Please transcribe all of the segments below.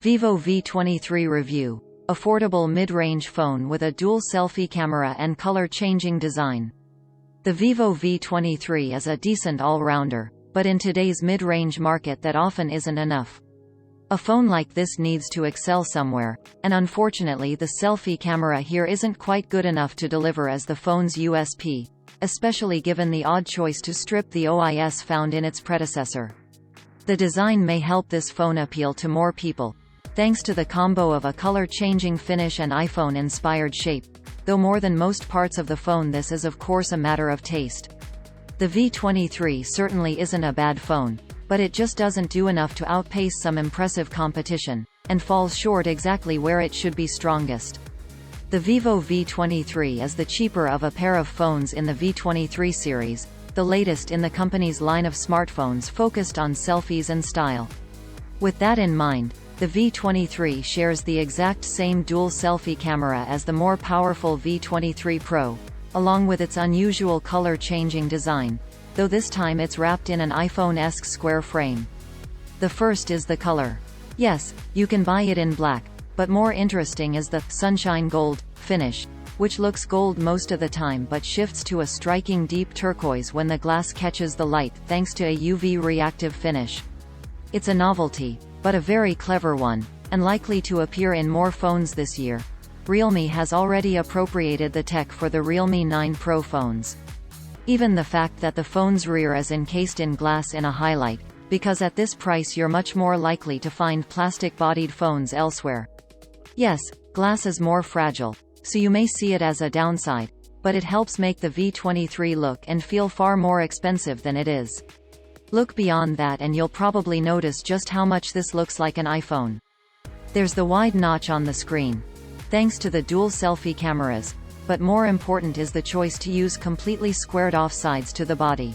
Vivo V23 review. Affordable mid-range phone with a dual selfie camera and color-changing design. The Vivo V23 is a decent all-rounder, but in today's mid-range market that often isn't enough. A phone like this needs to excel somewhere, and unfortunately the selfie camera here isn't quite good enough to deliver as the phone's USP, especially given the odd choice to strip the OIS found in its predecessor. The design may help this phone appeal to more people, thanks to the combo of a color-changing finish and iPhone-inspired shape, though more than most parts of the phone this is of course a matter of taste. The V23 certainly isn't a bad phone, but it just doesn't do enough to outpace some impressive competition, and falls short exactly where it should be strongest. The Vivo V23 is the cheaper of a pair of phones in the V23 series, the latest in the company's line of smartphones focused on selfies and style. With that in mind, the V23 shares the exact same dual selfie camera as the more powerful V23 Pro, along with its unusual color-changing design, though this time it's wrapped in an iPhone-esque square frame. The first is the color. Yes, you can buy it in black, but more interesting is the sunshine gold finish, which looks gold most of the time but shifts to a striking deep turquoise when the glass catches the light thanks to a UV reactive finish. It's a novelty, but a very clever one, and likely to appear in more phones this year. Realme has already appropriated the tech for the Realme 9 Pro phones. Even the fact that the phone's rear is encased in glass in a highlight, because at this price you're much more likely to find plastic-bodied phones elsewhere. Yes, glass is more fragile, so you may see it as a downside, but it helps make the V23 look and feel far more expensive than it is. Look beyond that and you'll probably notice just how much this looks like an iPhone. There's the wide notch on the screen, thanks to the dual selfie cameras, but more important is the choice to use completely squared-off sides to the body.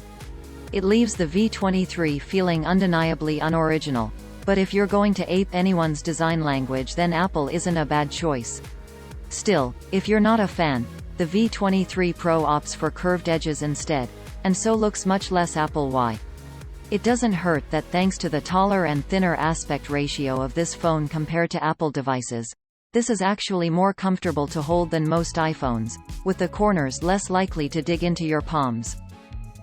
It leaves the V23 feeling undeniably unoriginal, but if you're going to ape anyone's design language then Apple isn't a bad choice. Still, if you're not a fan, the V23 Pro opts for curved edges instead, and so looks much less Apple-y. It doesn't hurt that thanks to the taller and thinner aspect ratio of this phone compared to Apple devices, this is actually more comfortable to hold than most iPhones, with the corners less likely to dig into your palms.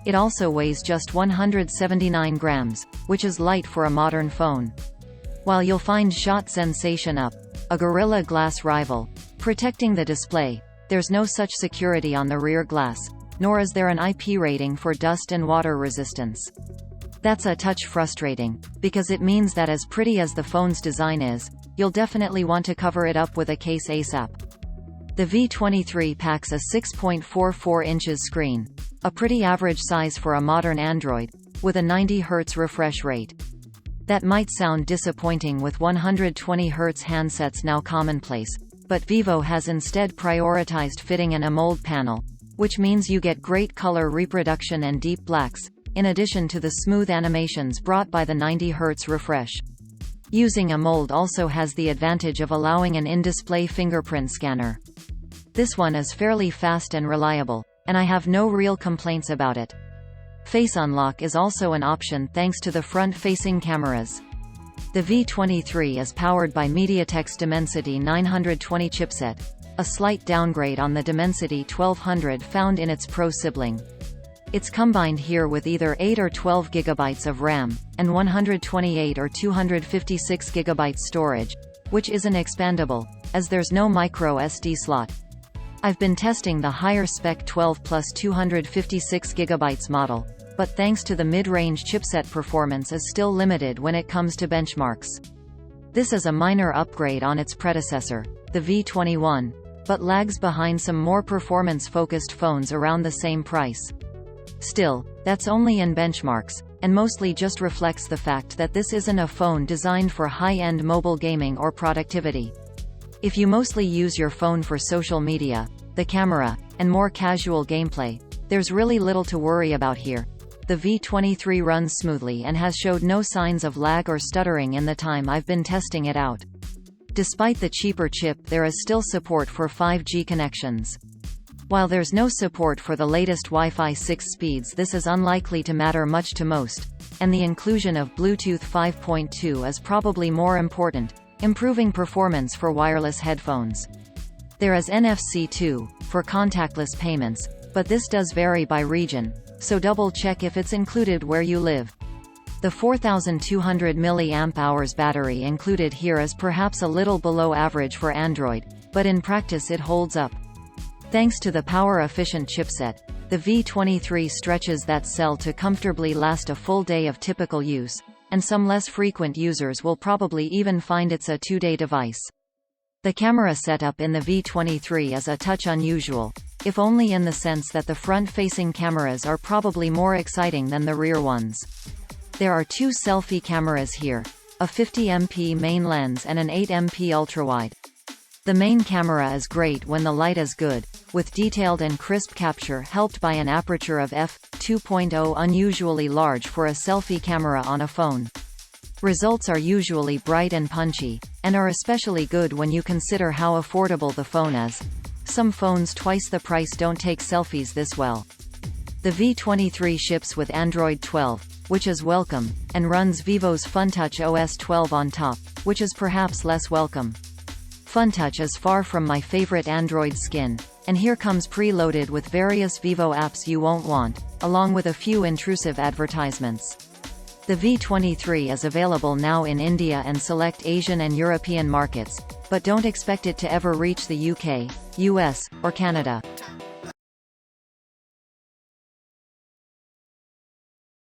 It also weighs just 179 grams, which is light for a modern phone. While you'll find shot sensation up, a Gorilla Glass rival, protecting the display, there's no such security on the rear glass, nor is there an IP rating for dust and water resistance. That's a touch frustrating, because it means that as pretty as the phone's design is, you'll definitely want to cover it up with a case ASAP. The V23 packs a 6.44 inches screen, a pretty average size for a modern Android, with a 90 Hz refresh rate. That might sound disappointing with 120 Hz handsets now commonplace, but Vivo has instead prioritized fitting an AMOLED panel, which means you get great color reproduction and deep blacks, in addition to the smooth animations brought by the 90 Hz refresh. Using AMOLED also has the advantage of allowing an in-display fingerprint scanner. This one is fairly fast and reliable, and I have no real complaints about it. Face unlock is also an option thanks to the front-facing cameras. The V23 is powered by MediaTek's Dimensity 920 chipset, a slight downgrade on the Dimensity 1200 found in its Pro sibling. It's combined here with either 8 or 12 GB of RAM, and 128 or 256 GB storage, which isn't expandable, as there's no micro SD slot. I've been testing the higher spec 12 plus 256 GB model, but thanks to the mid-range chipset performance is still limited when it comes to benchmarks. This is a minor upgrade on its predecessor, the V21, but lags behind some more performance-focused phones around the same price. Still, that's only in benchmarks, and mostly just reflects the fact that this isn't a phone designed for high-end mobile gaming or productivity. If you mostly use your phone for social media, the camera, and more casual gameplay, there's really little to worry about here. The V23 runs smoothly and has showed no signs of lag or stuttering in the time I've been testing it out. Despite the cheaper chip, there is still support for 5G connections. While there's no support for the latest Wi-Fi 6 speeds, this is unlikely to matter much to most, and the inclusion of Bluetooth 5.2 is probably more important, improving performance for wireless headphones. There is NFC too, for contactless payments, but this does vary by region, so double-check if it's included where you live. The 4200 mAh battery included here is perhaps a little below average for Android, but in practice it holds up. Thanks to the power-efficient chipset, the V23 stretches that cell to comfortably last a full day of typical use, and some less frequent users will probably even find it's a 2-day device. The camera setup in the V23 is a touch unusual, if only in the sense that the front-facing cameras are probably more exciting than the rear ones. There are two selfie cameras here, a 50MP main lens and an 8MP ultrawide. The main camera is great when the light is good, with detailed and crisp capture helped by an aperture of f2.0, unusually large for a selfie camera on a phone. Results are usually bright and punchy, and are especially good when you consider how affordable the phone is. Some phones twice the price don't take selfies this well. The V23 ships with Android 12, which is welcome, and runs Vivo's Funtouch OS 12 on top, which is perhaps less welcome. Funtouch is far from my favorite Android skin, and here comes preloaded with various Vivo apps you won't want, along with a few intrusive advertisements. The V23 is available now in India and select Asian and European markets, but don't expect it to ever reach the UK, US, or Canada.